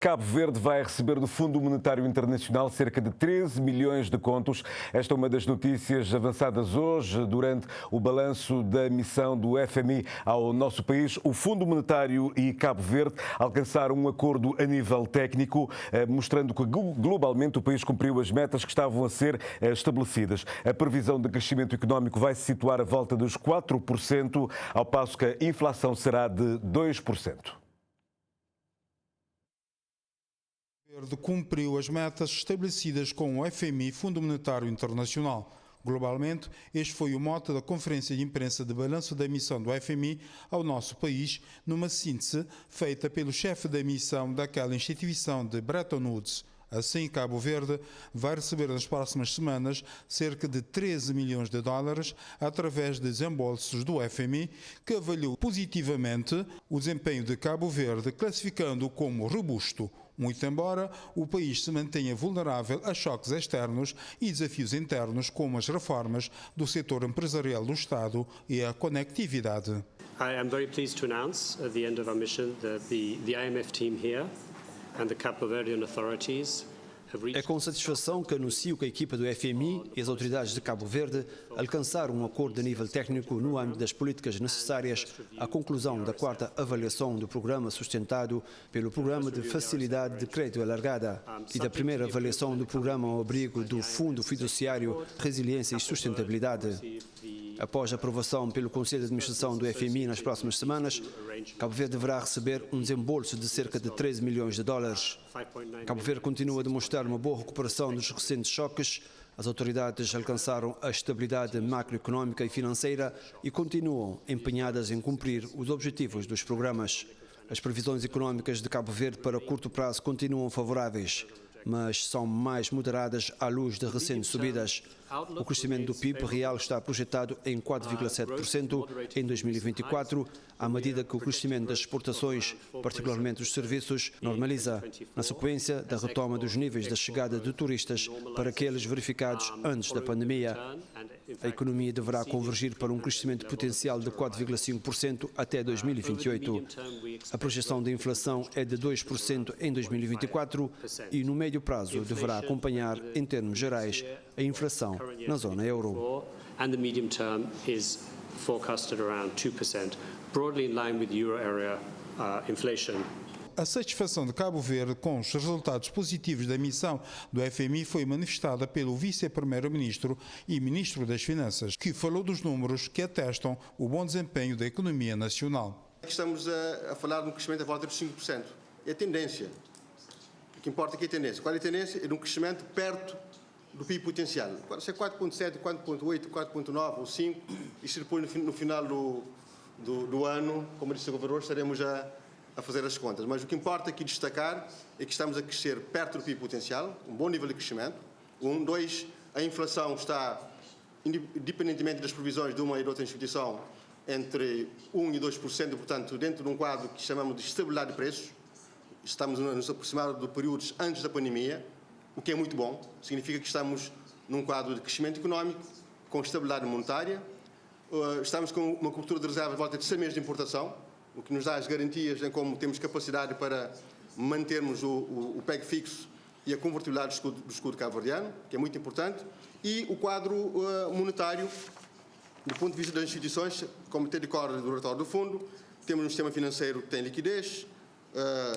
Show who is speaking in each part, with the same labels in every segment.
Speaker 1: Cabo Verde vai receber do Fundo Monetário Internacional cerca de 13 milhões de contos. Esta é uma das notícias avançadas hoje durante o balanço da missão do FMI ao nosso país. O Fundo Monetário e Cabo Verde alcançaram um acordo a nível técnico, mostrando que globalmente o país cumpriu as metas que estavam a ser estabelecidas. A previsão de crescimento económico vai se situar à volta dos 4%, ao passo que a inflação será de 2%.
Speaker 2: Verde cumpriu as metas estabelecidas com o FMI, Fundo Monetário Internacional. Globalmente, este foi o mote da conferência de imprensa de balanço da missão do FMI ao nosso país, numa síntese feita pelo chefe da missão daquela instituição de Bretton Woods. Assim, Cabo Verde vai receber nas próximas semanas cerca de 13 milhões de dólares através de desembolsos do FMI, que avaliou positivamente o desempenho de Cabo Verde, classificando-o como robusto, muito embora o país se mantenha vulnerável a choques externos e desafios internos, como as reformas do setor empresarial do Estado e a conectividade.
Speaker 3: I am very pleased to announce at the end of our mission that the IMF team here and the Cabo Verdean authorities have reached...
Speaker 4: É com satisfação que anuncio que a equipa do FMI e as autoridades de Cabo Verde alcançaram um acordo a nível técnico no âmbito das políticas necessárias à conclusão da quarta avaliação do programa sustentado pelo Programa de Facilidade de Crédito Alargada e da primeira avaliação do programa ao abrigo do Fundo Fiduciário Resiliência e Sustentabilidade. Após a aprovação pelo Conselho de Administração do FMI nas próximas semanas, Cabo Verde deverá receber um desembolso de cerca de 13 milhões de dólares. Cabo Verde continua a demonstrar uma boa recuperação dos recentes choques. As autoridades alcançaram a estabilidade macroeconómica e financeira e continuam empenhadas em cumprir os objetivos dos programas. As previsões económicas de Cabo Verde para curto prazo continuam favoráveis, mas são mais moderadas à luz de recentes subidas. O crescimento do PIB real está projetado em 4,7% em 2024, à medida que o crescimento das exportações, particularmente dos serviços, normaliza, na sequência da retoma dos níveis da chegada de turistas para aqueles verificados antes da pandemia. A economia deverá convergir para um crescimento potencial de 4,5% até 2028. A projeção de inflação é de 2% em 2024 e, no médio prazo, deverá acompanhar, em termos gerais, a inflação na zona euro.
Speaker 3: And the medium term is forecasted around 2%, broadly in line with euro area inflation.
Speaker 2: A satisfação de Cabo Verde com os resultados positivos da missão do FMI foi manifestada pelo vice-primeiro-ministro e ministro das Finanças, que falou dos números que atestam o bom desempenho da economia nacional.
Speaker 5: Estamos a falar de um crescimento à volta dos 5%. É a tendência. O que importa aqui é a tendência. Qual é a tendência? É de um crescimento perto do PIB potencial. Pode ser 4,7, 4,8, 4,9 ou 5, e depois no final do ano, como disse o governador, estaremos a fazer as contas. Mas o que importa aqui destacar é que estamos a crescer perto do PIB potencial, um bom nível de crescimento. Dois, a inflação está, independentemente das previsões de uma e de outra instituição, entre 1% e 2%, portanto, dentro de um quadro que chamamos de estabilidade de preços. Estamos a nos aproximar de períodos antes da pandemia, o que é muito bom. Significa que estamos num quadro de crescimento económico, com estabilidade monetária. Estamos com uma cobertura de reservas de volta de 6 meses de importação, o que nos dá as garantias em como temos capacidade para mantermos o PEG fixo e a convertibilidade do escudo cabo-verdiano, que é muito importante. E o quadro monetário, do ponto de vista das instituições, como tem decorre do relatório do fundo, temos um sistema financeiro que tem liquidez,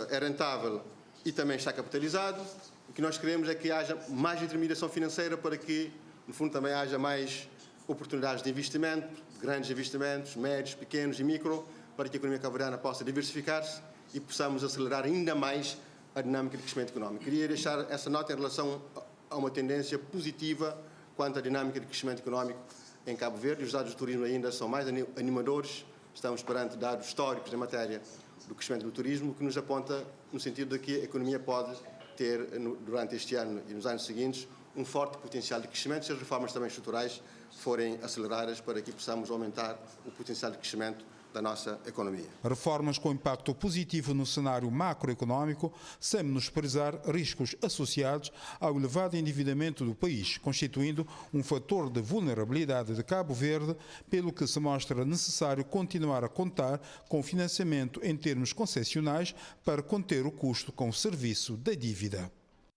Speaker 5: é rentável e também está capitalizado. O que nós queremos é que haja mais intermediação financeira para que, no fundo, também haja mais oportunidades de investimento, grandes investimentos, médios, pequenos e micro, para que a economia cabo-verdiana possa diversificar-se e possamos acelerar ainda mais a dinâmica de crescimento económico. Queria deixar essa nota em relação a uma tendência positiva quanto à dinâmica de crescimento económico em Cabo Verde. Os dados do turismo ainda são mais animadores. Estamos perante dados históricos em matéria do crescimento do turismo, que nos aponta no sentido de que a economia pode ter, durante este ano e nos anos seguintes, um forte potencial de crescimento, se as reformas também estruturais forem aceleradas para que possamos aumentar o potencial de crescimento da nossa economia.
Speaker 2: Reformas com impacto positivo no cenário macroeconômico, sem menosprezar riscos associados ao elevado endividamento do país, constituindo um fator de vulnerabilidade de Cabo Verde, pelo que se mostra necessário continuar a contar com financiamento em termos concessionais para conter o custo com o serviço da dívida.